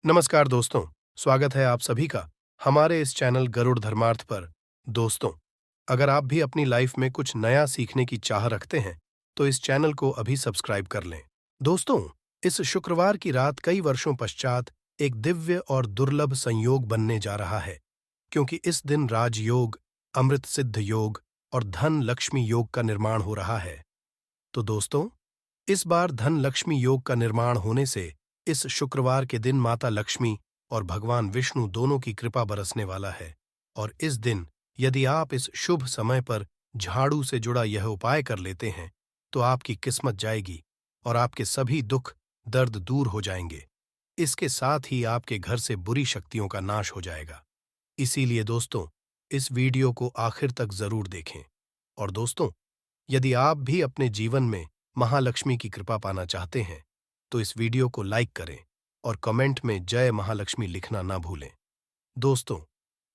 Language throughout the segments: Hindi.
नमस्कार दोस्तों, स्वागत है आप सभी का हमारे इस चैनल गरुड़ धर्मार्थ पर। दोस्तों, अगर आप भी अपनी लाइफ में कुछ नया सीखने की चाह रखते हैं, तो इस चैनल को अभी सब्सक्राइब कर लें। दोस्तों, इस शुक्रवार की रात कई वर्षों पश्चात एक दिव्य और दुर्लभ संयोग बनने जा रहा है, क्योंकि इस दिन राजयोग, अमृत सिद्ध योग और धन लक्ष्मी योग का निर्माण हो रहा है। तो दोस्तों, इस बार धन लक्ष्मी योग का निर्माण होने से इस शुक्रवार के दिन माता लक्ष्मी और भगवान विष्णु दोनों की कृपा बरसने वाला है। और इस दिन यदि आप इस शुभ समय पर झाड़ू से जुड़ा यह उपाय कर लेते हैं, तो आपकी किस्मत जाएगी और आपके सभी दुख दर्द दूर हो जाएंगे। इसके साथ ही आपके घर से बुरी शक्तियों का नाश हो जाएगा। इसीलिए दोस्तों, इस वीडियो को आखिर तक जरूर देखें। और दोस्तों, यदि आप भी अपने जीवन में महालक्ष्मी की कृपा पाना चाहते हैं, तो इस वीडियो को लाइक करें और कमेंट में जय महालक्ष्मी लिखना ना भूलें। दोस्तों,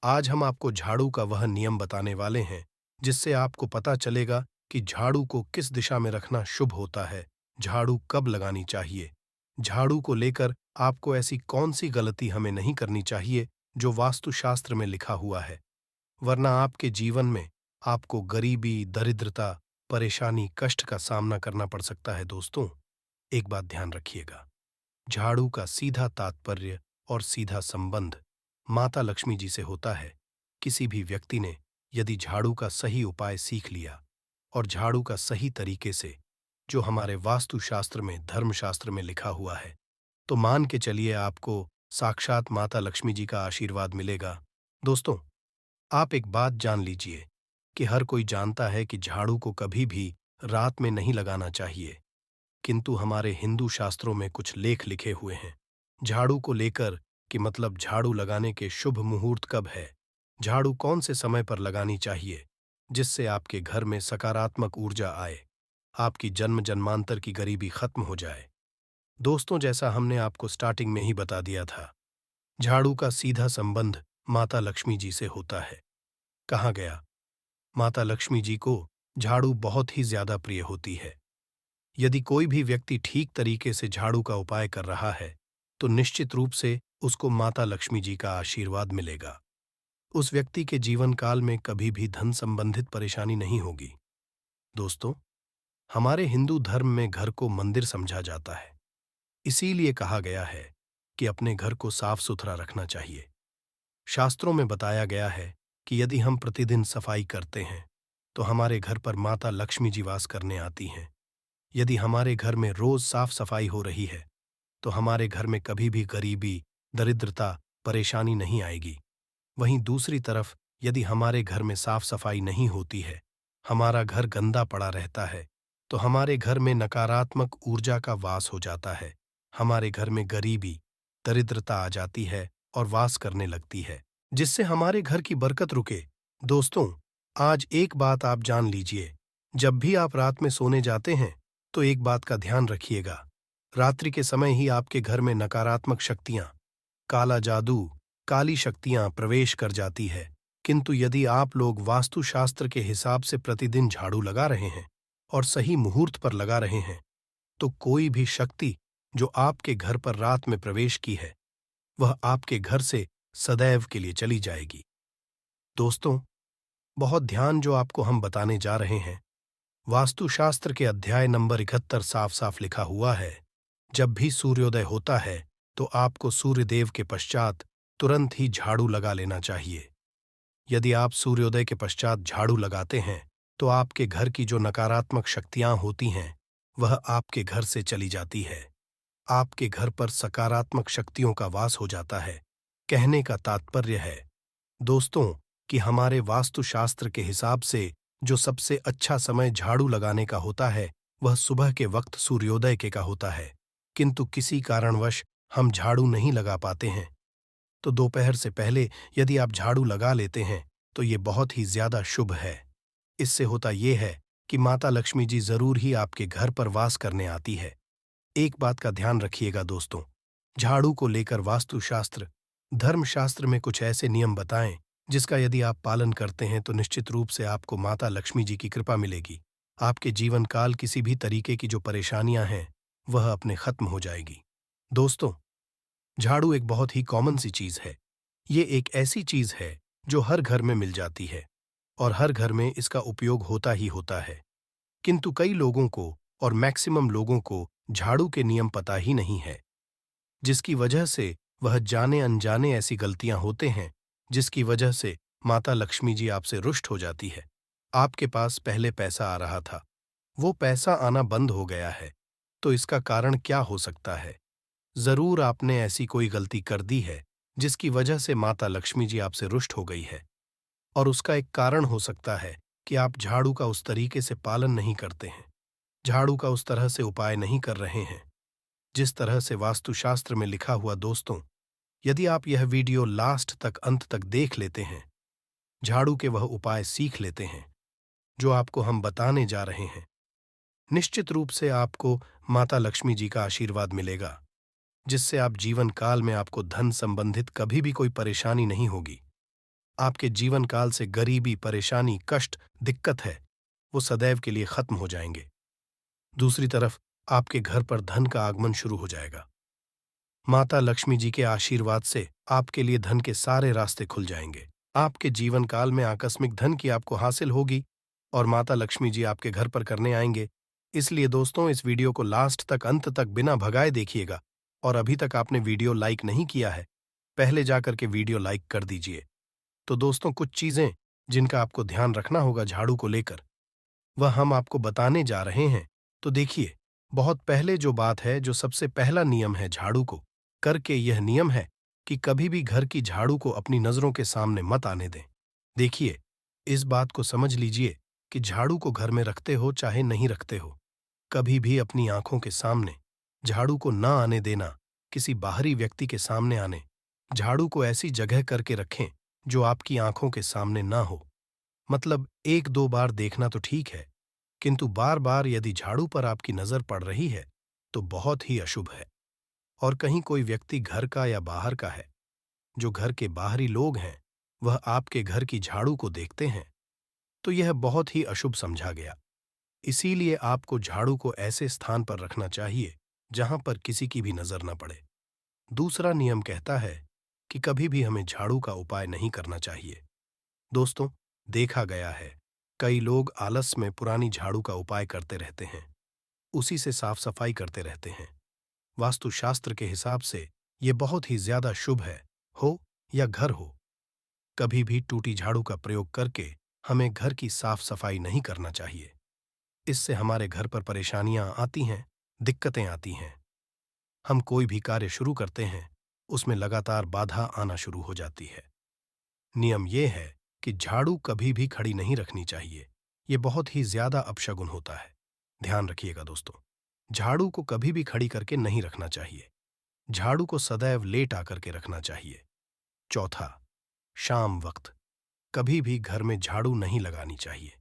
आज हम आपको झाड़ू का वह नियम बताने वाले हैं जिससे आपको पता चलेगा कि झाड़ू को किस दिशा में रखना शुभ होता है, झाड़ू कब लगानी चाहिए, झाड़ू को लेकर आपको ऐसी कौन सी गलती हमें नहीं करनी चाहिए जो वास्तुशास्त्र में लिखा हुआ है, वरना आपके जीवन में आपको गरीबी, दरिद्रता, परेशानी, कष्ट का सामना करना पड़ सकता है। दोस्तों, एक बात ध्यान रखिएगा, झाड़ू का सीधा तात्पर्य और सीधा संबंध माता लक्ष्मी जी से होता है। किसी भी व्यक्ति ने यदि झाड़ू का सही उपाय सीख लिया और झाड़ू का सही तरीके से, जो हमारे वास्तुशास्त्र में, धर्मशास्त्र में लिखा हुआ है, तो मान के चलिए आपको साक्षात माता लक्ष्मी जी का आशीर्वाद मिलेगा। दोस्तों, आप एक बात जान लीजिए कि हर कोई जानता है कि झाड़ू को कभी भी रात में नहीं लगाना चाहिए, किंतु हमारे हिंदू शास्त्रों में कुछ लेख लिखे हुए हैं झाड़ू को लेकर, कि मतलब झाड़ू लगाने के शुभ मुहूर्त कब है, झाड़ू कौन से समय पर लगानी चाहिए, जिससे आपके घर में सकारात्मक ऊर्जा आए, आपकी जन्म जन्मांतर की गरीबी खत्म हो जाए। दोस्तों, जैसा हमने आपको स्टार्टिंग में ही बता दिया था, झाड़ू का सीधा संबंध माता लक्ष्मी जी से होता है। कहा गया, माता लक्ष्मी जी को झाड़ू बहुत ही ज्यादा प्रिय होती है। यदि कोई भी व्यक्ति ठीक तरीके से झाड़ू का उपाय कर रहा है, तो निश्चित रूप से उसको माता लक्ष्मी जी का आशीर्वाद मिलेगा। उस व्यक्ति के जीवन काल में कभी भी धन संबंधित परेशानी नहीं होगी। दोस्तों, हमारे हिंदू धर्म में घर को मंदिर समझा जाता है। इसीलिए कहा गया है कि अपने घर को साफ सुथरा रखना चाहिए। शास्त्रों में बताया गया है कि यदि हम प्रतिदिन सफाई करते हैं, तो हमारे घर पर माता लक्ष्मी जी वास करने आती हैं। यदि हमारे घर में रोज साफ सफाई हो रही है, तो हमारे घर में कभी भी गरीबी, दरिद्रता, परेशानी नहीं आएगी। वहीं दूसरी तरफ यदि हमारे घर में साफ सफाई नहीं होती है, हमारा घर गंदा पड़ा रहता है, तो हमारे घर में नकारात्मक ऊर्जा का वास हो जाता है। हमारे घर में गरीबी, दरिद्रता आ जाती है और वास करने लगती है, जिससे हमारे घर की बरकत रुके। दोस्तों, आज एक बात आप जान लीजिए, जब भी आप रात में सोने जाते हैं, तो एक बात का ध्यान रखिएगा, रात्रि के समय ही आपके घर में नकारात्मक शक्तियां, काला जादू, काली शक्तियां प्रवेश कर जाती है। किंतु यदि आप लोग वास्तुशास्त्र के हिसाब से प्रतिदिन झाड़ू लगा रहे हैं और सही मुहूर्त पर लगा रहे हैं, तो कोई भी शक्ति जो आपके घर पर रात में प्रवेश की है, वह आपके घर से सदैव के लिए चली जाएगी। दोस्तों, बहुत ध्यान जो आपको हम बताने जा रहे हैं, वास्तुशास्त्र के अध्याय नंबर 71 साफ साफ लिखा हुआ है, जब भी सूर्योदय होता है, तो आपको सूर्यदेव के पश्चात तुरंत ही झाड़ू लगा लेना चाहिए। यदि आप सूर्योदय के पश्चात झाड़ू लगाते हैं, तो आपके घर की जो नकारात्मक शक्तियां होती हैं, वह आपके घर से चली जाती है। आपके घर पर सकारात्मक शक्तियों का वास हो जाता है। कहने का तात्पर्य है, दोस्तों, कि हमारे वास्तुशास्त्र के हिसाब से जो सबसे अच्छा समय झाड़ू लगाने का होता है, वह सुबह के वक्त सूर्योदय के का होता है। किंतु किसी कारणवश हम झाड़ू नहीं लगा पाते हैं, तो दोपहर से पहले यदि आप झाड़ू लगा लेते हैं, तो ये बहुत ही ज्यादा शुभ है। इससे होता ये है कि माता लक्ष्मी जी जरूर ही आपके घर पर वास करने आती है। एक बात का ध्यान रखिएगा दोस्तों, झाड़ू को लेकर वास्तुशास्त्र, धर्मशास्त्र में कुछ ऐसे नियम बताएं जिसका यदि आप पालन करते हैं, तो निश्चित रूप से आपको माता लक्ष्मी जी की कृपा मिलेगी। आपके जीवन काल किसी भी तरीके की जो परेशानियां हैं, वह अपने खत्म हो जाएगी। दोस्तों, झाड़ू एक बहुत ही कॉमन सी चीज है। ये एक ऐसी चीज है जो हर घर में मिल जाती है और हर घर में इसका उपयोग होता ही होता है। किंतु कई लोगों को और मैक्सिमम लोगों को झाड़ू के नियम पता ही नहीं है, जिसकी वजह से वह जाने अनजाने ऐसी गलतियां होते हैं जिसकी वजह से माता लक्ष्मी जी आपसे रुष्ट हो जाती है। आपके पास पहले पैसा आ रहा था, वो पैसा आना बंद हो गया है। तो इसका कारण क्या हो सकता है? जरूर आपने ऐसी कोई गलती कर दी है जिसकी वजह से माता लक्ष्मी जी आपसे रुष्ट हो गई है। और उसका एक कारण हो सकता है कि आप झाड़ू का उस तरीके से पालन नहीं करते हैं, झाड़ू का उस तरह से उपाय नहीं कर रहे हैं जिस तरह से वास्तुशास्त्र में लिखा हुआ। दोस्तों, यदि आप यह वीडियो लास्ट तक अंत तक देख लेते हैं, झाड़ू के वह उपाय सीख लेते हैं जो आपको हम बताने जा रहे हैं, निश्चित रूप से आपको माता लक्ष्मी जी का आशीर्वाद मिलेगा, जिससे आप जीवन काल में आपको धन संबंधित कभी भी कोई परेशानी नहीं होगी। आपके जीवन काल से गरीबी, परेशानी, कष्ट, दिक्कत है, वो सदैव के लिए खत्म हो जाएंगे। दूसरी तरफ आपके घर पर धन का आगमन शुरू हो जाएगा। माता लक्ष्मी जी के आशीर्वाद से आपके लिए धन के सारे रास्ते खुल जाएंगे। आपके जीवन काल में आकस्मिक धन की आपको हासिल होगी और माता लक्ष्मी जी आपके घर पर करने आएंगे। इसलिए दोस्तों, इस वीडियो को लास्ट तक अंत तक बिना भगाए देखिएगा। और अभी तक आपने वीडियो लाइक नहीं किया है, पहले जाकर के वीडियो लाइक कर दीजिए। तो दोस्तों, कुछ चीजें जिनका आपको ध्यान रखना होगा झाड़ू को लेकर, वह हम आपको बताने जा रहे हैं। तो देखिए, बहुत पहले जो बात है, जो सबसे पहला नियम है झाड़ू को करके, यह नियम है कि कभी भी घर की झाड़ू को अपनी नजरों के सामने मत आने दें। देखिए, इस बात को समझ लीजिए कि झाड़ू को घर में रखते हो चाहे नहीं रखते हो, कभी भी अपनी आंखों के सामने झाड़ू को ना आने देना, किसी बाहरी व्यक्ति के सामने आने। झाड़ू को ऐसी जगह करके रखें जो आपकी आंखों के सामने ना हो। मतलब एक दो बार देखना तो ठीक है, किंतु बार बार यदि झाड़ू पर आपकी नजर पड़ रही है तो बहुत ही अशुभ है। और कहीं कोई व्यक्ति घर का या बाहर का है, जो घर के बाहरी लोग हैं, वह आपके घर की झाड़ू को देखते हैं, तो यह बहुत ही अशुभ समझा गया। इसीलिए आपको झाड़ू को ऐसे स्थान पर रखना चाहिए जहां पर किसी की भी नजर न पड़े। दूसरा नियम कहता है कि कभी भी हमें झाड़ू का उपाय नहीं करना चाहिए। दोस्तों, देखा गया है कई लोग आलस में पुरानी झाड़ू का उपाय करते रहते हैं, उसी से साफ सफाई करते रहते हैं। वास्तुशास्त्र के हिसाब से ये बहुत ही ज्यादा शुभ है, हो या घर हो। कभी भी टूटी झाड़ू का प्रयोग करके हमें घर की साफ सफाई नहीं करना चाहिए। इससे हमारे घर पर परेशानियां आती हैं, दिक्कतें आती हैं। हम कोई भी कार्य शुरू करते हैं, उसमें लगातार बाधा आना शुरू हो जाती है। नियम यह है कि झाड़ू कभी भी खड़ी नहीं रखनी चाहिए। यह बहुत ही ज्यादा अपशगुन होता है। ध्यान रखिएगा दोस्तों, झाड़ू को कभी भी खड़ी करके नहीं रखना चाहिए। झाड़ू को सदैव लेट आकर के रखना चाहिए। चौथा, शाम वक्त कभी भी घर में झाड़ू नहीं लगानी चाहिए।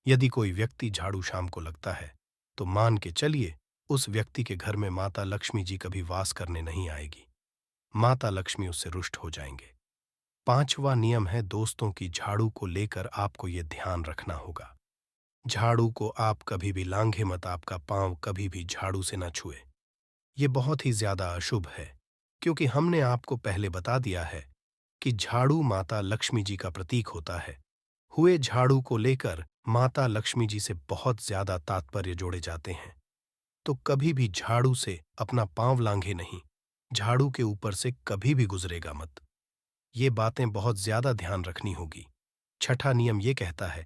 यदि कोई व्यक्ति झाड़ू शाम को लगता है तो मान के चलिए उस व्यक्ति के घर में माता लक्ष्मी जी कभी वास करने नहीं आएगी। माता लक्ष्मी उससे रुष्ट हो जाएंगे। पांचवा नियम है दोस्तों की झाड़ू को लेकर आपको यह ध्यान रखना होगा। झाड़ू को आप कभी भी लांघे मत, आपका पांव कभी भी झाड़ू से न छुए। यह बहुत ही ज्यादा अशुभ है, क्योंकि हमने आपको पहले बता दिया है कि झाड़ू माता लक्ष्मी जी का प्रतीक होता है। हुए झाड़ू को लेकर माता लक्ष्मी जी से बहुत ज्यादा तात्पर्य जोड़े जाते हैं। तो कभी भी झाड़ू से अपना पांव लांघे नहीं, झाड़ू के ऊपर से कभी भी गुजरेगा मत। ये बातें बहुत ज्यादा ध्यान रखनी होगी। छठा नियम ये कहता है,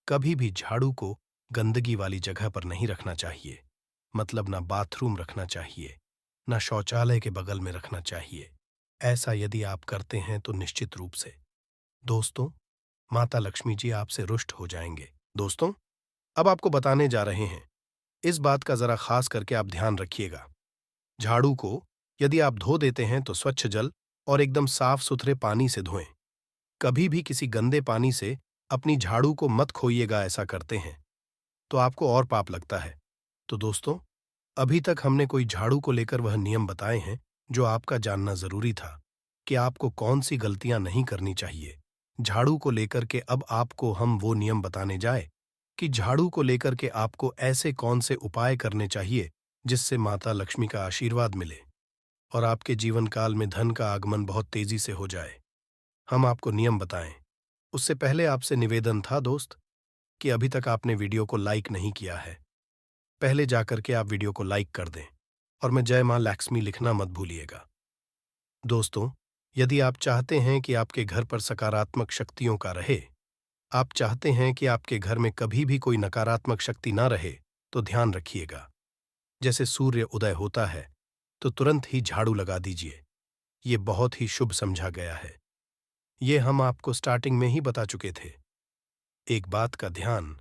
कभी भी झाड़ू को गंदगी वाली जगह पर नहीं रखना चाहिए। मतलब ना बाथरूम रखना चाहिए, ना शौचालय के बगल में रखना चाहिए। ऐसा यदि आप करते हैं तो निश्चित रूप से दोस्तों, माता लक्ष्मी जी आपसे रुष्ट हो जाएंगे। दोस्तों, अब आपको बताने जा रहे हैं, इस बात का जरा खास करके आप ध्यान रखिएगा। झाड़ू को यदि आप धो देते हैं तो स्वच्छ जल और एकदम साफ सुथरे पानी से धोएं। कभी भी किसी गंदे पानी से अपनी झाड़ू को मत खोइएगा। ऐसा करते हैं तो आपको और पाप लगता है। तो दोस्तों, अभी तक हमने कोई झाड़ू को लेकर वह नियम बताए हैं जो आपका जानना जरूरी था कि आपको कौन सी गलतियां नहीं करनी चाहिए। झाड़ू को लेकर के अब आपको हम वो नियम बताने जाए कि झाड़ू को लेकर के आपको ऐसे कौन से उपाय करने चाहिए जिससे माता लक्ष्मी का आशीर्वाद मिले। और आपके जीवन काल में धन का आगमन बहुत तेजी से हो जाए। हम आपको नियम बताएं। उससे पहले आपसे निवेदन था दोस्त कि अभी तक आपने वीडियो को लाइक नहीं किया है। पहले जाकर के आप वीडियो को लाइक कर दें और मैं जय मां लक्ष्मी लिखना मत भूलिएगा। दोस्तों, यदि आप चाहते हैं कि आपके घर पर सकारात्मक शक्तियों का रहे, आप चाहते हैं कि आपके घर में कभी भी कोई नकारात्मक शक्ति ना रहे, तो ध्यान रखिएगा। जैसे सूर्य उदय होता है तो तुरंत ही झाड़ू लगा दीजिए। ये बहुत ही शुभ समझा गया है। ये हम आपको स्टार्टिंग में ही बता चुके थे। एक बात का ध्यान,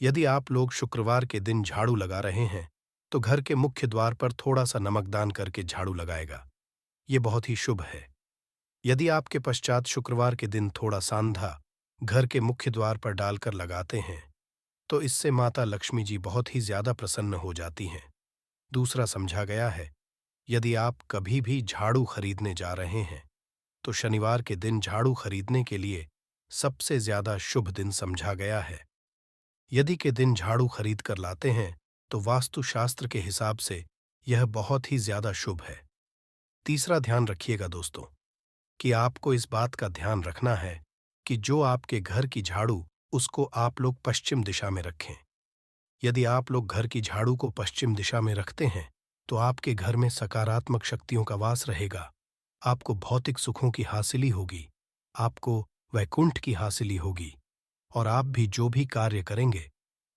यदि आप लोग शुक्रवार के दिन झाड़ू लगा रहे हैं तो घर के मुख्य द्वार पर थोड़ा सा नमक दान करके झाड़ू लगाएगा। ये बहुत ही शुभ है। यदि आपके पश्चात शुक्रवार के दिन थोड़ा सांधा घर के मुख्य द्वार पर डालकर लगाते हैं तो इससे माता लक्ष्मी जी बहुत ही ज्यादा प्रसन्न हो जाती हैं। दूसरा समझा गया है, यदि आप कभी भी झाड़ू खरीदने जा रहे हैं तो शनिवार के दिन झाड़ू खरीदने के लिए सबसे ज्यादा शुभ दिन समझा गया है। यदि के दिन झाड़ू खरीद कर लाते हैं तो वास्तुशास्त्र के हिसाब से यह बहुत ही ज्यादा शुभ है। तीसरा ध्यान रखिएगा दोस्तों कि आपको इस बात का ध्यान रखना है कि जो आपके घर की झाड़ू उसको आप लोग पश्चिम दिशा में रखें। यदि आप लोग घर की झाड़ू को पश्चिम दिशा में रखते हैं तो आपके घर में सकारात्मक शक्तियों का वास रहेगा। आपको भौतिक सुखों की हासिली होगी, आपको वैकुंठ की हासिली होगी और आप भी जो भी कार्य करेंगे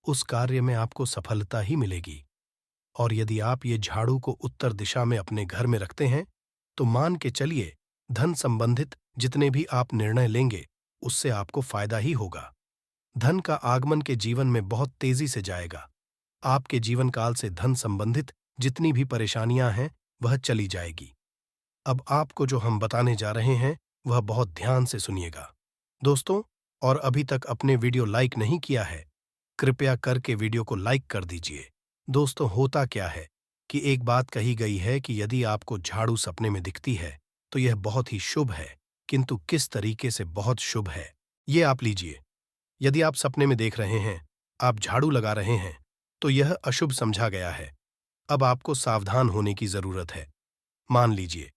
उस कार्य में आपको सफलता ही मिलेगी। और यदि आप ये झाड़ू को उत्तर दिशा में अपने घर में रखते हैं तो मान के चलिए धन संबंधित जितने भी आप निर्णय लेंगे उससे आपको फायदा ही होगा। धन का आगमन के जीवन में बहुत तेजी से जाएगा। आपके जीवन काल से धन संबंधित जितनी भी परेशानियां हैं वह चली जाएगी। अब आपको जो हम बताने जा रहे हैं वह बहुत ध्यान से सुनिएगा दोस्तों। और अभी तक अपने वीडियो लाइक नहीं किया है, कृपया करके वीडियो को लाइक कर दीजिए। दोस्तों, होता क्या है कि एक बात कही गई है कि यदि आपको झाड़ू सपने में दिखती है तो यह बहुत ही शुभ है, किंतु किस तरीके से बहुत शुभ है ये आप लीजिए। यदि आप सपने में देख रहे हैं, आप झाड़ू लगा रहे हैं, तो यह अशुभ समझा गया है। अब आपको सावधान होने की जरूरत है। मान लीजिए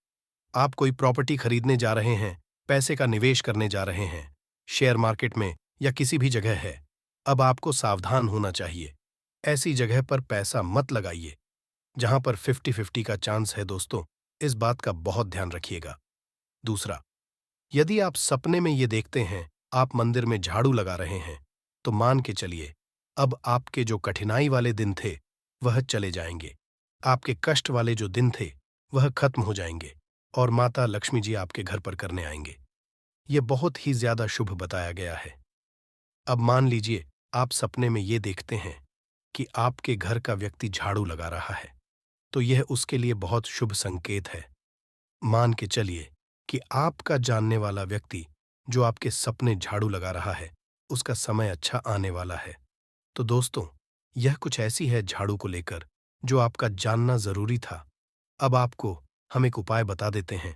आप कोई प्रॉपर्टी खरीदने जा रहे हैं, पैसे का निवेश करने जा रहे हैं, शेयर मार्केट में या किसी भी जगह है। अब आपको सावधान होना चाहिए। ऐसी जगह पर पैसा मत लगाइए जहां पर 50-50 का चांस है दोस्तों। इस बात का बहुत ध्यान रखिएगा। दूसरा, यदि आप सपने में ये देखते हैं आप मंदिर में झाड़ू लगा रहे हैं तो मान के चलिए अब आपके जो कठिनाई वाले दिन थे वह चले जाएंगे। आपके कष्ट वाले जो दिन थे वह खत्म हो जाएंगे और माता लक्ष्मी जी आपके घर पर करने आएंगे। यह बहुत ही ज्यादा शुभ बताया गया है। अब मान लीजिए आप सपने में ये देखते हैं कि आपके घर का व्यक्ति झाड़ू लगा रहा है तो यह उसके लिए बहुत शुभ संकेत है। मान के चलिए कि आपका जानने वाला व्यक्ति जो आपके सपने झाड़ू लगा रहा है उसका समय अच्छा आने वाला है। तो दोस्तों, यह कुछ ऐसी है झाड़ू को लेकर जो आपका जानना जरूरी था। अब आपको हम एक उपाय बता देते हैं।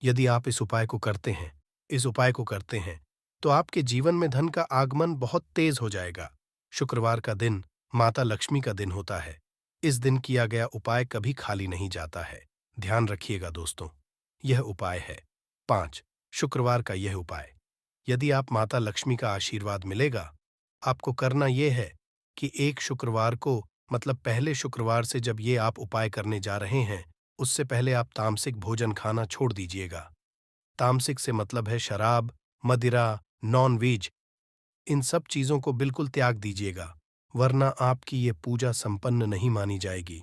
यदि आप इस उपाय को करते हैं तो आपके जीवन में धन का आगमन बहुत तेज हो जाएगा। शुक्रवार का दिन माता लक्ष्मी का दिन होता है। इस दिन किया गया उपाय कभी खाली नहीं जाता है। ध्यान रखिएगा दोस्तों, यह उपाय है 5 शुक्रवार का यह उपाय। यदि आप माता लक्ष्मी का आशीर्वाद मिलेगा, आपको करना यह है कि एक शुक्रवार को मतलब पहले शुक्रवार से जब ये आप उपाय करने जा रहे हैं उससे पहले आप तामसिक भोजन खाना छोड़ दीजिएगा। तामसिक से मतलब है शराब, मदिरा, नॉन वेज, इन सब चीजों को बिल्कुल त्याग दीजिएगा, वरना आपकी ये पूजा संपन्न नहीं मानी जाएगी।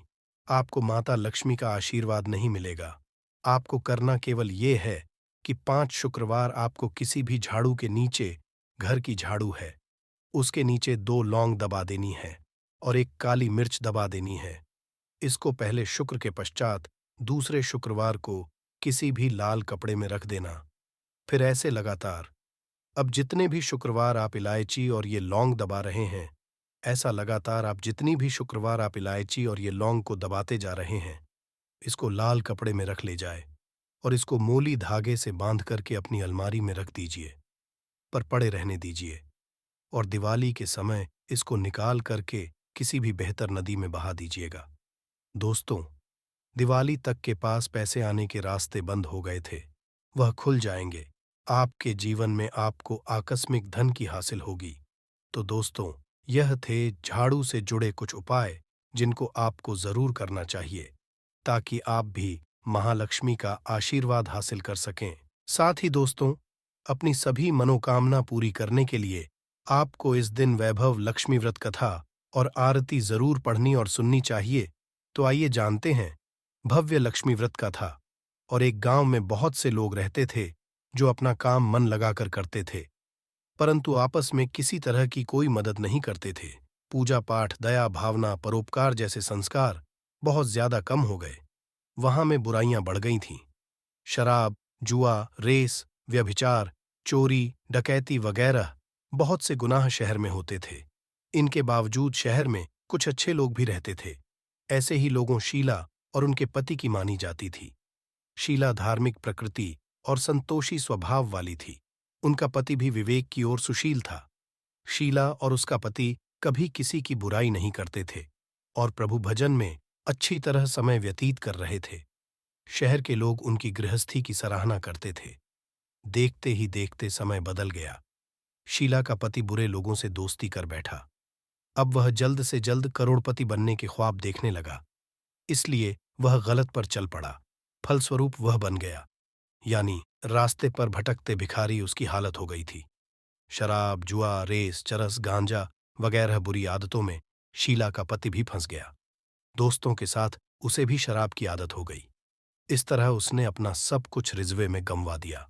आपको माता लक्ष्मी का आशीर्वाद नहीं मिलेगा। आपको करना केवल ये है कि 5 शुक्रवार आपको किसी भी झाड़ू के नीचे, घर की झाड़ू है, उसके नीचे 2 लौंग दबा देनी है और एक काली मिर्च दबा देनी है। इसको पहले शुक्र के पश्चात दूसरे शुक्रवार को किसी भी लाल कपड़े में रख देना। फिर ऐसे लगातार। अब जितने भी शुक्रवार आप इलायची और ये लौंग दबा रहे हैं, ऐसा लगातार आप जितनी भी शुक्रवार आप इलायची और ये लौंग को दबाते जा रहे हैं, इसको लाल कपड़े में रख ले जाए और इसको मोली धागे से बांध करके अपनी अलमारी में रख दीजिए, पर पड़े रहने दीजिए और दिवाली के समय इसको निकाल करके किसी भी बेहतर नदी में बहा दीजिएगा। दोस्तों, दिवाली तक के पास पैसे आने के रास्ते बंद हो गए थे। वह खुल जाएंगे। आपके जीवन में आपको आकस्मिक धन की हासिल होगी। तो दोस्तों, यह थे झाड़ू से जुड़े कुछ उपाय जिनको आपको जरूर करना चाहिए ताकि आप भी महालक्ष्मी का आशीर्वाद हासिल कर सकें। साथ ही दोस्तों, अपनी सभी मनोकामना पूरी करने के लिए आपको इस दिन वैभव लक्ष्मी व्रत कथा और आरती जरूर पढ़नी और सुननी चाहिए। तो आइए जानते हैं भव्य लक्ष्मी व्रत कथा। और एक गांव में बहुत से लोग रहते थे जो अपना काम मन लगाकर करते थे, परंतु आपस में किसी तरह की कोई मदद नहीं करते थे। पूजा पाठ, दया भावना, परोपकार जैसे संस्कार बहुत ज्यादा कम हो गए। वहां में बुराइयां बढ़ गई थीं। शराब, जुआ, रेस, व्यभिचार, चोरी, डकैती वगैरह बहुत से गुनाह शहर में होते थे। इनके बावजूद शहर में कुछ अच्छे लोग भी रहते थे। ऐसे ही लोगों शीला और उनके पति की मानी जाती थी। शीला धार्मिक प्रकृति और संतोषी स्वभाव वाली थी। उनका पति भी विवेक की ओर सुशील था। शीला और उसका पति कभी किसी की बुराई नहीं करते थे और प्रभु भजन में अच्छी तरह समय व्यतीत कर रहे थे। शहर के लोग उनकी गृहस्थी की सराहना करते थे। देखते ही देखते समय बदल गया। शीला का पति बुरे लोगों से दोस्ती कर बैठा। अब वह जल्द से जल्द करोड़पति बनने के ख्वाब देखने लगा, इसलिए वह गलत पर चल पड़ा। फलस्वरूप वह बन गया, यानी रास्ते पर भटकते भिखारी उसकी हालत हो गई थी। शराब, जुआ, रेस, चरस, गांजा वगैरह बुरी आदतों में शीला का पति भी फंस गया। दोस्तों के साथ उसे भी शराब की आदत हो गई। इस तरह उसने अपना सब कुछ रिजवे में गंवा दिया।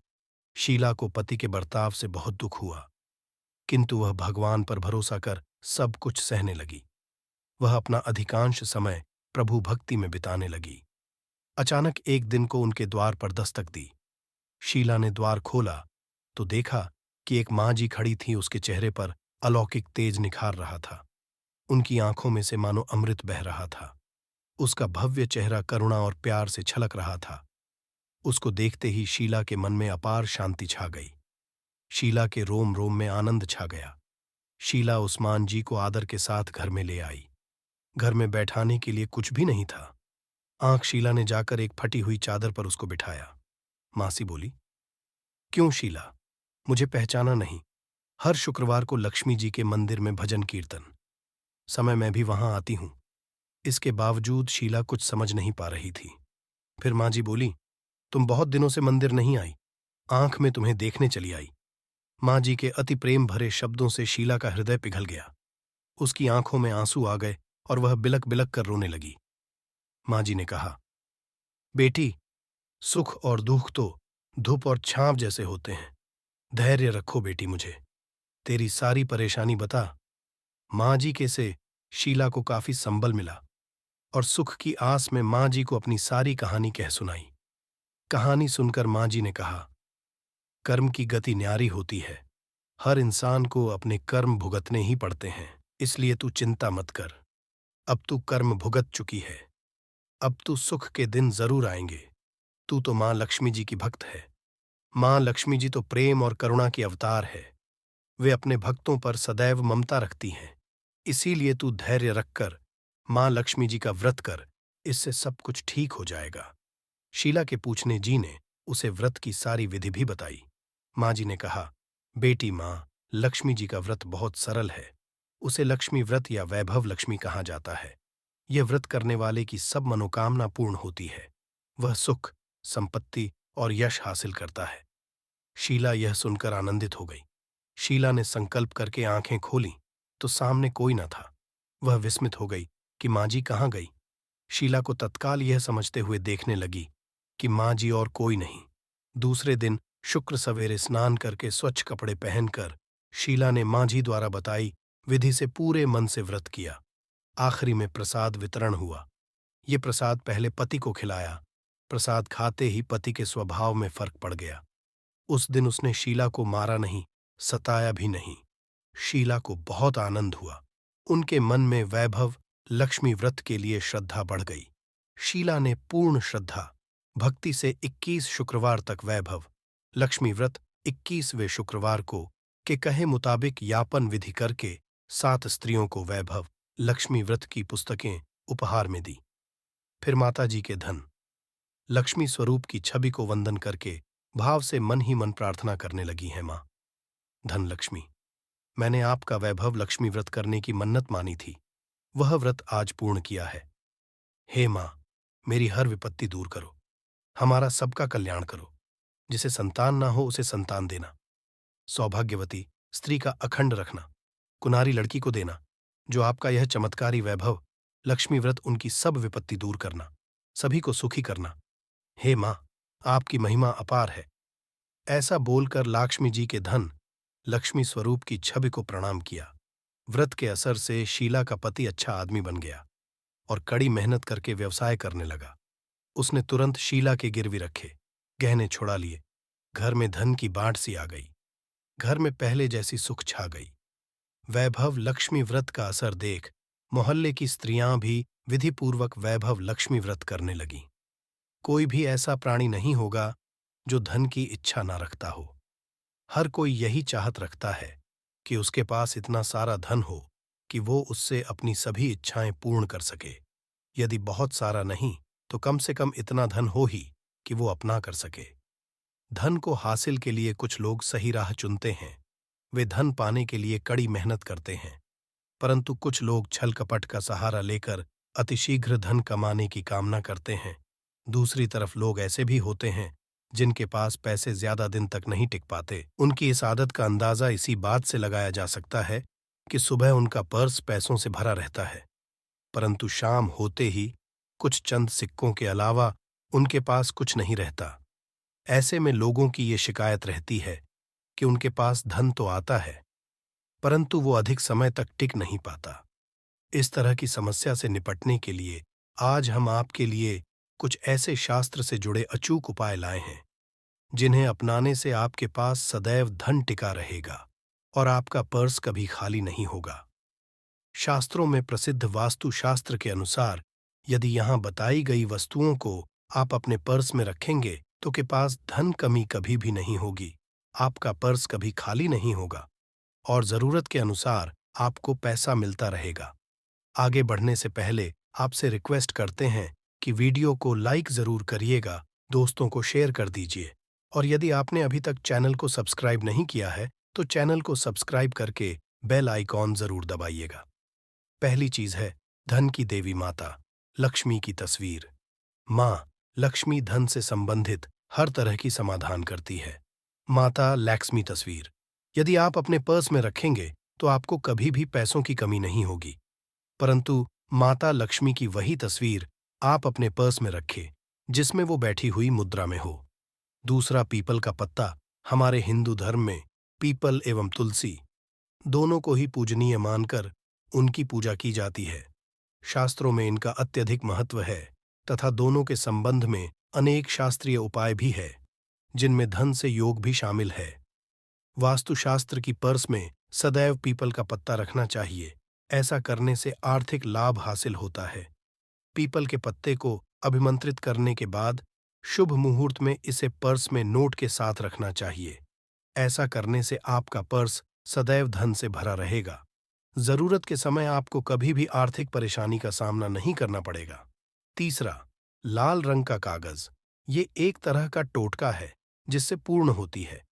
शीला को पति के बर्ताव से बहुत दुख हुआ, किंतु वह भगवान पर भरोसा कर सब कुछ सहने लगी। वह अपना अधिकांश समय प्रभु भक्ति में बिताने लगी। अचानक एक दिन को उनके द्वार पर दस्तक दी। शीला ने द्वार खोला तो देखा कि एक माँ जी खड़ी थी। उसके चेहरे पर अलौकिक तेज निखार रहा था। उनकी आंखों में से मानो अमृत बह रहा था। उसका भव्य चेहरा करुणा और प्यार से छलक रहा था। उसको देखते ही शीला के मन में अपार शांति छा गई। शीला के रोम रोम में आनंद छा गया। शीला उस्मान जी को आदर के साथ घर में ले आई। घर में बैठाने के लिए कुछ भी नहीं था। आंख शीला ने जाकर एक फटी हुई चादर पर उसको बिठाया। मासी बोली, क्यों शीला, मुझे पहचाना नहीं? हर शुक्रवार को लक्ष्मी जी के मंदिर में भजन कीर्तन समय मैं भी वहां आती हूं। इसके बावजूद शीला कुछ समझ नहीं पा रही थी। फिर माँ जी बोली, तुम बहुत दिनों से मंदिर नहीं आई, आंख में तुम्हें देखने चली आई। माँ जी के अति प्रेम भरे शब्दों से शीला का हृदय पिघल गया। उसकी आंखों में आंसू आ गए और वह बिलक बिलक कर रोने लगी। माँ जी ने कहा, बेटी, सुख और दुख तो धूप और छांव जैसे होते हैं। धैर्य रखो बेटी, मुझे तेरी सारी परेशानी बता। माँ जी के से शीला को काफी संबल मिला और सुख की आस में माँ जी को अपनी सारी कहानी कह सुनाई। कहानी सुनकर माँ जी ने कहा, कर्म की गति न्यारी होती है। हर इंसान को अपने कर्म भुगतने ही पड़ते हैं, इसलिए तू चिंता मत कर। अब तू कर्म भुगत चुकी है। अब तू सुख के दिन जरूर आएंगे। तू तो माँ लक्ष्मी जी की भक्त है। माँ लक्ष्मी जी तो प्रेम और करुणा की अवतार है। वे अपने भक्तों पर सदैव ममता रखती हैं। इसीलिए तू धैर्य रखकर माँ लक्ष्मी जी का व्रत कर, इससे सब कुछ ठीक हो जाएगा। शीला के पूछने जी ने उसे व्रत की सारी विधि भी बताई। माँ जी ने कहा, बेटी माँ, लक्ष्मी जी का व्रत बहुत सरल है। उसे लक्ष्मी व्रत या वैभव लक्ष्मी कहा जाता है। यह व्रत करने वाले की सब मनोकामना पूर्ण होती है। वह सुख, संपत्ति और यश हासिल करता है। शीला यह सुनकर आनंदित हो गई। शीला ने संकल्प करके आंखें खोलीं तो सामने कोई न था। वह विस्मित हो गई कि माँ जी कहाँ गई। शीला को तत्काल यह समझते हुए देखने लगी कि माँ जी और कोई नहीं। दूसरे दिन शुक्र सवेरे स्नान करके स्वच्छ कपड़े पहनकर शीला ने माँ जी द्वारा बताई विधि से पूरे मन से व्रत किया। आखिरी में प्रसाद वितरण हुआ। ये प्रसाद पहले पति को खिलाया। प्रसाद खाते ही पति के स्वभाव में फर्क पड़ गया। उस दिन उसने शीला को मारा नहीं, सताया भी नहीं। शीला को बहुत आनंद हुआ। उनके मन में वैभव लक्ष्मी व्रत के लिए श्रद्धा बढ़ गई। शीला ने पूर्ण श्रद्धा भक्ति से 21 शुक्रवार तक वैभव लक्ष्मी व्रत 21वें शुक्रवार को के कहे मुताबिक यापन विधि करके 7 स्त्रियों को वैभव लक्ष्मी व्रत की पुस्तकें उपहार में दी। फिर माता जी के धन, लक्ष्मी स्वरूप की छवि को वंदन करके भाव से मन ही मन प्रार्थना करने लगी हैं माँ। धन लक्ष्मी, मैंने आपका वैभव लक्ष्मी व्रत करने की मन्नत मानी थी, वह व्रत आज पूर्ण किया है। हे माँ, मेरी हर विपत्ति दूर करो, हमारा सबका कल्याण करो। जिसे संतान ना हो उसे संतान देना, सौभाग्यवती स्त्री का अखंड रखना, कुनारी लड़की को देना, जो आपका यह चमत्कारी वैभव लक्ष्मी व्रत उनकी सब विपत्ति दूर करना, सभी को सुखी करना। हे माँ, आपकी महिमा अपार है। ऐसा बोलकर लक्ष्मी जी के धन, लक्ष्मी स्वरूप की छवि को प्रणाम किया। व्रत के असर से शीला का पति अच्छा आदमी बन गया और कड़ी मेहनत करके व्यवसाय करने लगा। उसने तुरंत शीला के गिरवी रखे, गहने छुड़ा लिए। घर में धन की बाढ़ सी आ गई। घर में पहले जैसी सुख छा गई। वैभव लक्ष्मी व्रत का असर देख मोहल्ले की स्त्रियां भी विधिपूर्वक वैभव लक्ष्मी व्रत करने लगीं। कोई भी ऐसा प्राणी नहीं होगा जो धन की इच्छा ना रखता हो। हर कोई यही चाहत रखता है कि उसके पास इतना सारा धन हो कि वो उससे अपनी सभी इच्छाएं पूर्ण कर सके। यदि बहुत सारा नहीं तो कम से कम इतना धन हो ही कि वो अपना कर सके। धन को हासिल के लिए कुछ लोग सही राह चुनते हैं, वे धन पाने के लिए कड़ी मेहनत करते हैं, परंतु कुछ लोग छल कपट का सहारा लेकर अतिशीघ्र धन कमाने की कामना करते हैं। दूसरी तरफ लोग ऐसे भी होते हैं जिनके पास पैसे ज्यादा दिन तक नहीं टिक पाते। उनकी इस आदत का अंदाजा इसी बात से लगाया जा सकता है कि सुबह उनका पर्स पैसों से भरा रहता है, परंतु शाम होते ही कुछ चंद सिक्कों के अलावा उनके पास कुछ नहीं रहता। ऐसे में लोगों की ये शिकायत रहती है कि उनके पास धन तो आता है, परंतु वो अधिक समय तक टिक नहीं पाता। इस तरह की समस्या से निपटने के लिए आज हम आपके लिए कुछ ऐसे शास्त्र से जुड़े अचूक उपाय लाए हैं, जिन्हें अपनाने से आपके पास सदैव धन टिका रहेगा और आपका पर्स कभी खाली नहीं होगा। शास्त्रों में प्रसिद्ध वास्तुशास्त्र के अनुसार यदि यहाँ बताई गई वस्तुओं को आप अपने पर्स में रखेंगे तो के पास धन कमी कभी भी नहीं होगी, आपका पर्स कभी खाली नहीं होगा और जरूरत के अनुसार आपको पैसा मिलता रहेगा। आगे बढ़ने से पहले आपसे रिक्वेस्ट करते हैं कि वीडियो को लाइक जरूर करिएगा, दोस्तों को शेयर कर दीजिए और यदि आपने अभी तक चैनल को सब्सक्राइब नहीं किया है तो चैनल को सब्सक्राइब करके बेल आइकॉन जरूर दबाइएगा। पहली चीज है धन की देवी माता लक्ष्मी की तस्वीर। माँ लक्ष्मी धन से संबंधित हर तरह की समाधान करती है। माता लक्ष्मी तस्वीर यदि आप अपने पर्स में रखेंगे तो आपको कभी भी पैसों की कमी नहीं होगी, परंतु माता लक्ष्मी की वही तस्वीर आप अपने पर्स में रखें जिसमें वो बैठी हुई मुद्रा में हो। दूसरा, पीपल का पत्ता। हमारे हिंदू धर्म में पीपल एवं तुलसी दोनों को ही पूजनीय मानकर उनकी पूजा की जाती है। शास्त्रों में इनका अत्यधिक महत्व है तथा दोनों के संबंध में अनेक शास्त्रीय उपाय भी है, जिनमें धन से योग भी शामिल है। वास्तुशास्त्र की पर्स में सदैव पीपल का पत्ता रखना चाहिए। ऐसा करने से आर्थिक लाभ हासिल होता है। पीपल के पत्ते को अभिमंत्रित करने के बाद शुभ मुहूर्त में इसे पर्स में नोट के साथ रखना चाहिए। ऐसा करने से आपका पर्स सदैव धन से भरा रहेगा। जरूरत के समय आपको कभी भी आर्थिक परेशानी का सामना नहीं करना पड़ेगा। तीसरा, लाल रंग का कागज। ये एक तरह का टोटका है जिससे पूर्ण होती है।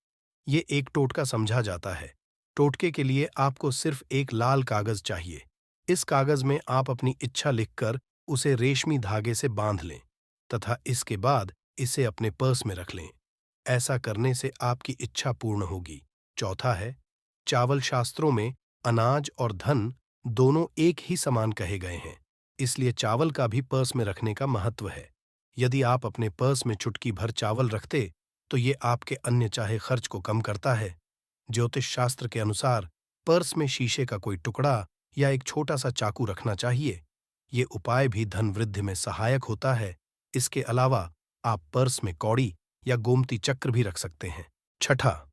ये एक टोटका समझा जाता है। टोटके के लिए आपको सिर्फ एक लाल कागज चाहिए। इस कागज में आप अपनी इच्छा लिखकर उसे रेशमी धागे से बांध लें तथा इसके बाद इसे अपने पर्स में रख लें। ऐसा करने से आपकी इच्छा पूर्ण होगी। चौथा है चावल। शास्त्रों में अनाज और धन दोनों एक ही समान कहे गए हैं, इसलिए चावल का भी पर्स में रखने का महत्व है। यदि आप अपने पर्स में चुटकी भर चावल रखते तो ये आपके अन्य चाहे खर्च को कम करता है। ज्योतिष शास्त्र के अनुसार पर्स में शीशे का कोई टुकड़ा या एक छोटा सा चाकू रखना चाहिए। ये उपाय भी धन वृद्धि में सहायक होता है। इसके अलावा आप पर्स में कौड़ी या गोमती चक्र भी रख सकते हैं। छठा,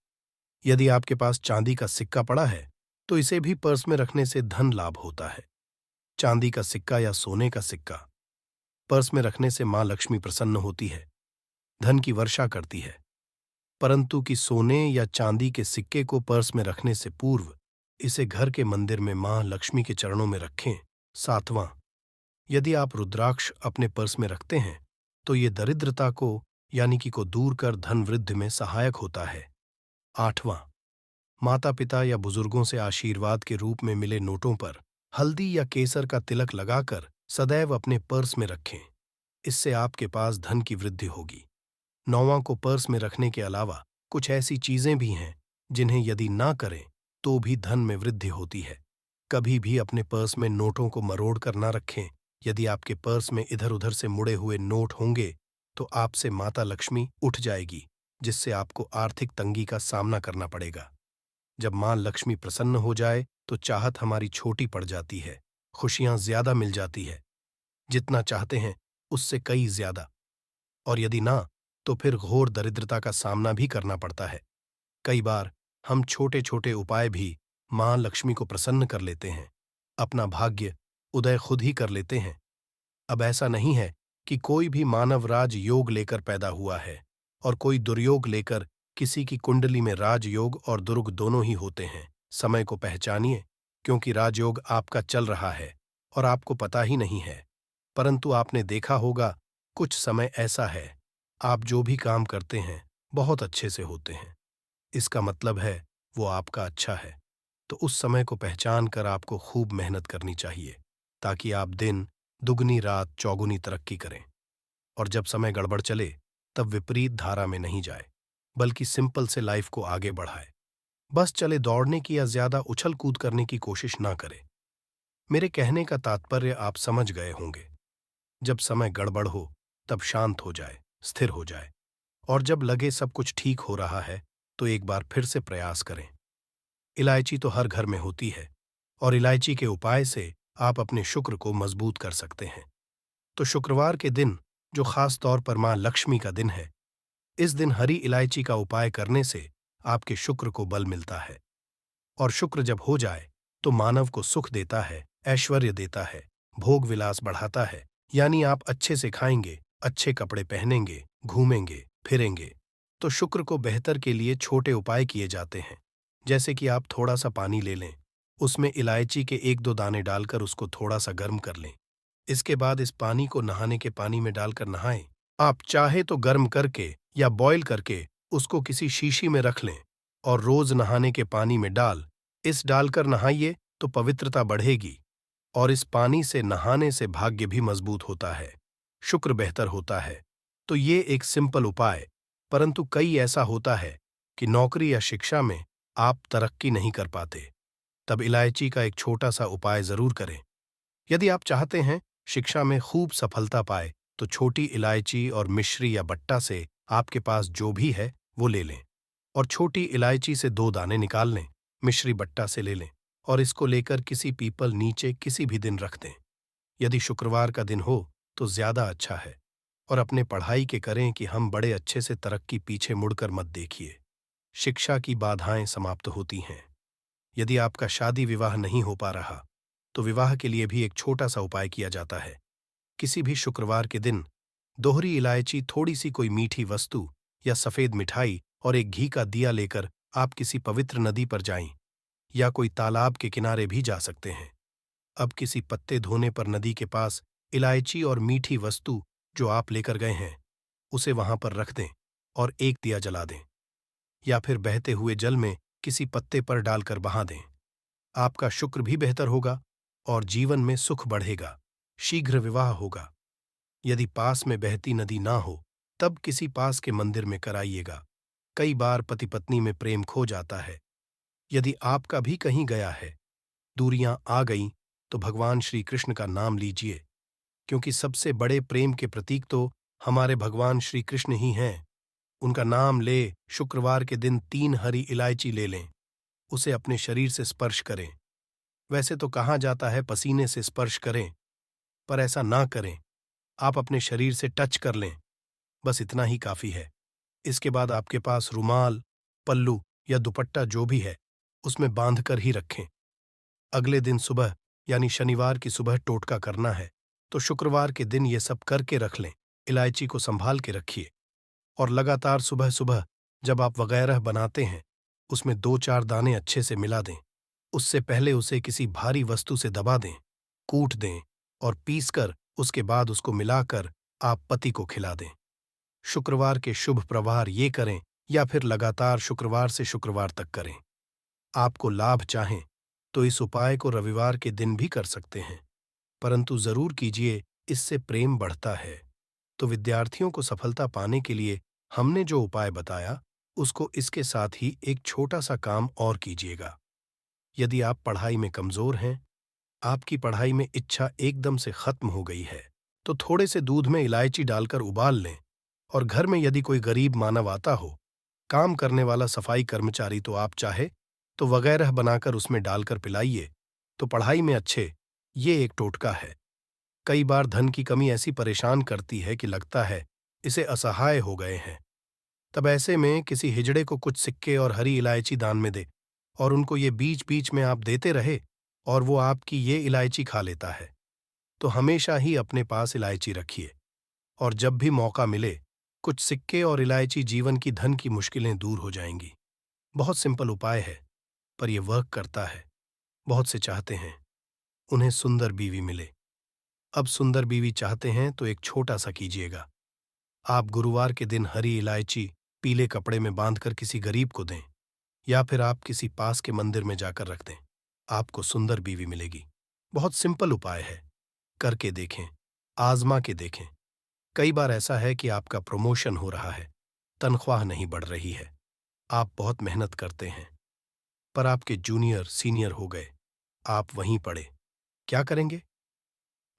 यदि आपके पास चांदी का सिक्का पड़ा है तो इसे भी पर्स में रखने से धन लाभ होता है। चांदी का सिक्का या सोने का सिक्का पर्स में रखने से मां लक्ष्मी प्रसन्न होती है, धन की वर्षा करती है, परंतु कि सोने या चांदी के सिक्के को पर्स में रखने से पूर्व इसे घर के मंदिर में मां लक्ष्मी के चरणों में रखें। सातवां, यदि आप रुद्राक्ष अपने पर्स में रखते हैं तो ये दरिद्रता को यानी कि को दूर कर धन वृद्धि में सहायक होता है। 8वां, माता पिता या बुजुर्गों से आशीर्वाद के रूप में मिले नोटों पर हल्दी या केसर का तिलक लगाकर सदैव अपने पर्स में रखें। इससे आपके पास धन की वृद्धि होगी। 9वां, को पर्स में रखने के अलावा कुछ ऐसी चीजें भी हैं जिन्हें यदि ना करें तो भी धन में वृद्धि होती है। कभी भी अपने पर्स में नोटों को मरोड़ कर ना रखें। यदि आपके पर्स में इधर उधर से मुड़े हुए नोट होंगे तो आपसे माता लक्ष्मी उठ जाएगी, जिससे आपको आर्थिक तंगी का सामना करना पड़ेगा। जब मां लक्ष्मी प्रसन्न हो जाए तो चाहत हमारी छोटी पड़ जाती है, खुशियां ज्यादा मिल जाती है, जितना चाहते हैं उससे कई ज्यादा। और यदि ना तो फिर घोर दरिद्रता का सामना भी करना पड़ता है। कई बार हम छोटे छोटे उपाय भी मां लक्ष्मी को प्रसन्न कर लेते हैं, अपना भाग्य उदय खुद ही कर लेते हैं। अब ऐसा नहीं है कि कोई भी मानव राज योग लेकर पैदा हुआ है और कोई दुर्योग लेकर। किसी की कुंडली में राजयोग और दुर्ग दोनों ही होते हैं। समय को पहचानिए, क्योंकि राजयोग आपका चल रहा है और आपको पता ही नहीं है। परंतु आपने देखा होगा, कुछ समय ऐसा है, आप जो भी काम करते हैं बहुत अच्छे से होते हैं। इसका मतलब है वो आपका अच्छा है। तो उस समय को पहचान कर आपको खूब मेहनत करनी चाहिए, ताकि आप दिन दुगनी रात चौगुनी तरक्की करें। और जब समय गड़बड़ चले तब विपरीत धारा में नहीं जाए, बल्कि सिंपल से लाइफ को आगे बढ़ाए। बस चले दौड़ने की या ज्यादा उछल कूद करने की कोशिश ना करें। मेरे कहने का तात्पर्य आप समझ गए होंगे। जब समय गड़बड़ हो तब शांत हो जाए, स्थिर हो जाए, और जब लगे सब कुछ ठीक हो रहा है तो एक बार फिर से प्रयास करें। इलायची तो हर घर में होती है और इलायची के उपाय से आप अपने शुक्र को मजबूत कर सकते हैं। तो शुक्रवार के दिन, जो खास तौर पर मां लक्ष्मी का दिन है, इस दिन हरी इलायची का उपाय करने से आपके शुक्र को बल मिलता है। और शुक्र जब हो जाए तो मानव को सुख देता है, ऐश्वर्य देता है, भोग विलास बढ़ाता है। यानी आप अच्छे से खाएंगे, अच्छे कपड़े पहनेंगे, घूमेंगे फिरेंगे। तो शुक्र को बेहतर के लिए छोटे उपाय किए जाते हैं, जैसे कि आप थोड़ा सा पानी ले लें, उसमें इलायची के 1-2 दाने डालकर उसको थोड़ा सा गर्म कर लें। इसके बाद इस पानी को नहाने के पानी में डालकर नहाएं। आप चाहे तो गर्म करके या बॉयल करके उसको किसी शीशी में रख लें और रोज नहाने के पानी में डालकर नहाइए तो पवित्रता बढ़ेगी। और इस पानी से नहाने से भाग्य भी मजबूत होता है, शुक्र बेहतर होता है। तो ये एक सिंपल उपाय, परंतु कई ऐसा होता है कि नौकरी या शिक्षा में आप तरक्की नहीं कर पाते, तब इलायची का एक छोटा सा उपाय जरूर करें। यदि आप चाहते हैं शिक्षा में खूब सफलता पाए तो छोटी इलायची और मिश्री या बट्टा से आपके पास जो भी है वो ले लें, और छोटी इलायची से 2 दाने निकाल लें, मिश्री बट्टा से ले लें और इसको लेकर किसी पीपल नीचे किसी भी दिन रख दें। यदि शुक्रवार का दिन हो तो ज्यादा अच्छा है। और अपने पढ़ाई के करें कि हम बड़े अच्छे से तरक्की पीछे मुड़कर मत देखिए। शिक्षा की बाधाएं समाप्त होती हैं। यदि आपका शादी विवाह नहीं हो पा रहा तो विवाह के लिए भी एक छोटा सा उपाय किया जाता है। किसी भी शुक्रवार के दिन दोहरी इलायची, थोड़ी सी कोई मीठी वस्तु या सफेद मिठाई और एक घी का दिया लेकर आप किसी पवित्र नदी पर जाएं, या कोई तालाब के किनारे भी जा सकते हैं। अब किसी पत्ते धोने पर नदी के पास इलायची और मीठी वस्तु जो आप लेकर गए हैं उसे वहां पर रख दें और एक दिया जला दें, या फिर बहते हुए जल में किसी पत्ते पर डालकर बहा दें। आपका शुक्र भी बेहतर होगा और जीवन में सुख बढ़ेगा, शीघ्र विवाह होगा। यदि पास में बहती नदी ना हो तब किसी पास के मंदिर में कराइएगा। कई बार पति पत्नी में प्रेम खो जाता है। यदि आपका भी कहीं गया है, दूरियां आ गईं, तो भगवान श्री कृष्ण का नाम लीजिए, क्योंकि सबसे बड़े प्रेम के प्रतीक तो हमारे भगवान श्री कृष्ण ही हैं। उनका नाम ले, शुक्रवार के दिन 3 हरी इलायची ले लें, उसे अपने शरीर से स्पर्श करें। वैसे तो कहा जाता है पसीने से स्पर्श करें, पर ऐसा ना करें, आप अपने शरीर से टच कर लें, बस इतना ही काफी है। इसके बाद आपके पास रुमाल, पल्लू या दुपट्टा जो भी है उसमें बांध कर ही रखें। अगले दिन सुबह यानी शनिवार की सुबह टोटका करना है, तो शुक्रवार के दिन ये सब करके रख लें। इलायची को संभाल के रखिए और लगातार सुबह सुबह जब आप वगैरह बनाते हैं उसमें 2-4 दाने अच्छे से मिला दें। उससे पहले उसे किसी भारी वस्तु से दबा दें, कूट दें और पीसकर उसके बाद उसको मिलाकर आप पति को खिला दें। शुक्रवार के शुभ प्रवार ये करें या फिर लगातार शुक्रवार से शुक्रवार तक करें। आपको लाभ चाहें तो इस उपाय को रविवार के दिन भी कर सकते हैं, परंतु जरूर कीजिए, इससे प्रेम बढ़ता है। तो विद्यार्थियों को सफलता पाने के लिए हमने जो उपाय बताया, उसको इसके साथ ही एक छोटा सा काम और कीजिएगा। यदि आप पढ़ाई में कमजोर हैं, आपकी पढ़ाई में इच्छा एकदम से खत्म हो गई है, तो थोड़े से दूध में इलायची डालकर उबाल लें और घर में यदि कोई गरीब मानव आता हो, काम करने वाला सफाई कर्मचारी तो आप चाहे तो वगैरह बनाकर उसमें डालकर पिलाइए, तो पढ़ाई में अच्छे। ये एक टोटका है। कई बार धन की कमी ऐसी परेशान करती है कि लगता है इसे असहाय हो गए हैं। तब ऐसे में किसी हिजड़े को कुछ सिक्के और हरी इलायची दान में दे और उनको ये बीच बीच में आप देते रहे और वो आपकी ये इलायची खा लेता है। तो हमेशा ही अपने पास इलायची रखिए और जब भी मौका मिले कुछ सिक्के और इलायची, जीवन की धन की मुश्किलें दूर हो जाएंगी। बहुत सिंपल उपाय है, पर यह वर्क करता है। बहुत से चाहते हैं उन्हें सुंदर बीवी मिले। अब सुंदर बीवी चाहते हैं तो एक छोटा सा कीजिएगा। आप गुरुवार के दिन हरी इलायची पीले कपड़े में बांधकर किसी गरीब को दें या फिर आप किसी पास के मंदिर में जाकर रख दें। आपको सुंदर बीवी मिलेगी। बहुत सिंपल उपाय है, करके देखें, आजमा के देखें। कई बार ऐसा है कि आपका प्रमोशन हो रहा है, तनख्वाह नहीं बढ़ रही है, आप बहुत मेहनत करते हैं, पर आपके जूनियर सीनियर हो गए, आप वहीं पड़े। क्या करेंगे?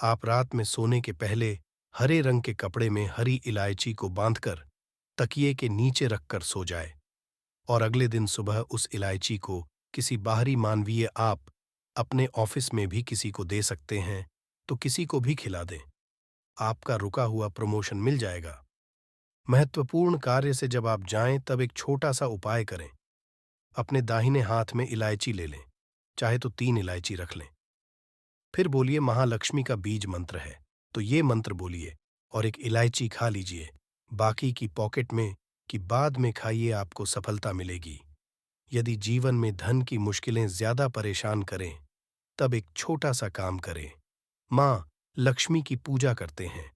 आप रात में सोने के पहले हरे रंग के कपड़े में हरी इलायची को बांधकर तकिए के नीचे रखकर सो जाए और अगले दिन सुबह उस इलायची को किसी बाहरी मानवीय, आप अपने ऑफिस में भी किसी को दे सकते हैं, तो किसी को भी खिला दें। आपका रुका हुआ प्रमोशन मिल जाएगा। महत्वपूर्ण कार्य से जब आप जाएं तब एक छोटा सा उपाय करें। अपने दाहिने हाथ में इलायची ले लें, चाहे तो 3 इलायची रख लें। फिर बोलिए महालक्ष्मी का बीज मंत्र है, तो ये मंत्र बोलिए और एक इलायची खा लीजिए। बाकी की पॉकेट में कि बाद में खाइए, आपको सफलता मिलेगी। यदि जीवन में धन की मुश्किलें ज्यादा परेशान करें, तब एक छोटा सा काम करें। माँ लक्ष्मी की पूजा करते हैं,